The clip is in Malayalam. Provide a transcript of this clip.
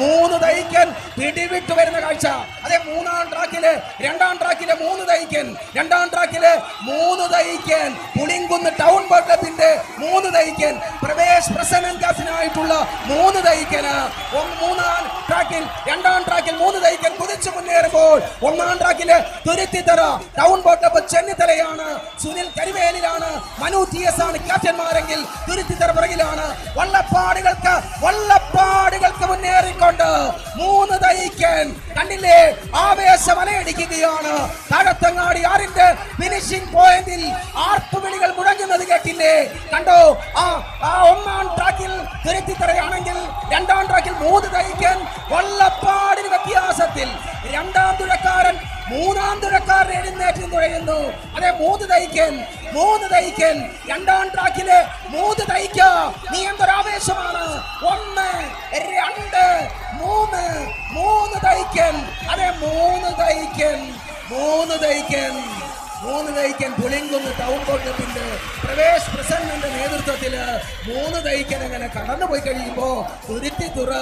മൂന്ന് തൈക്കൻ പിടിവിട്ടു വരുന്ന കാഴ്ച. അതെ, രണ്ടാം ട്രാക്കിലെ മൂന്ന് തൈക്കൻ, രണ്ടാം ട്രാക്കിലെ മൂന്ന് തൈക്കൻ, പുളിങ്കുന്ന് ടൗൺ ബോട്ട് ക്ലബിന്റെ മൂന്ന് തൈക്കൻ, പ്രവേശ് പ്രസന്നൻകാസിനായിട്ടുള്ള മൂന്ന് തൈക്കന് മൂന്നാം ട്രാക്കിൽ, രണ്ടാം ട്രാക്കിൽ മൂന്ന് തൈക്കൻ കുതിച്ചു മുന്നേറുമ്പോൾ ഒന്നാം ട്രാക്കില് തുരുത്തിത്തറ ടൗൺ ബോട്ട് ക്ലബ് ചെന്നിത്തലയാണ്, സുനിൽ കരിവേലിലാണ്, മനു ടി എസ് ആണ് ക്യാപ്റ്റന്മാരെങ്കിൽ തുരുത്തിത്തറ പുറകിലാണ്. വള്ളപ്പാടുകൾക്ക് മുന്നേറിക്കൊണ്ട് മൂന്ന് തൈക്കൻ കണ്ടില്ലേ, ആവേശം അലയടിക്കുകയാണ്. താഴത്തങ്ങാടി ആറിന്റെ ഫിനിഷിംഗ് പോയിന്റിൽ ആർപ്പുവിളികൾ മുഴങ്ങുന്നത് കേട്ടില്ലേ? കണ്ടോ, ഒന്നാം ട്രാക്കിൽ തുരുത്തിത്തറയാണെങ്കിൽ രണ്ടാം ട്രാക്കിൽ മൂന്ന് തൈക്കൻ വള്ളപ്പാടിന് വ്യത്യാസത്തിൽ രണ്ടാം തുഴക്കാരൻ മൂന്നാം തുഴക്കാരൻ എഴുന്നേറ്റ് തുഴയുന്നു. അതെ, മൂന്ന് തൈക്കൻ രണ്ടാം ട്രാക്കിലെ മൂന്ന് തൈക്ക. നീ എന്തൊരാവേശമാണ്! 1, 2, 3 മൂന്ന് തൈക്കൻ. അതെ, മൂന്ന് തൈക്കൻ പുളിങ്കുന്ന് ടൗൺ ബോട്ട് ക്ലബിന്റെ പ്രവേശ് പ്രസന്നന്റെ നേതൃത്വത്തില് മൂന്ന് തൈക്കൻ അങ്ങനെ കടന്നുപോയി കഴിയുമ്പോ തുരുത്തിത്തുറ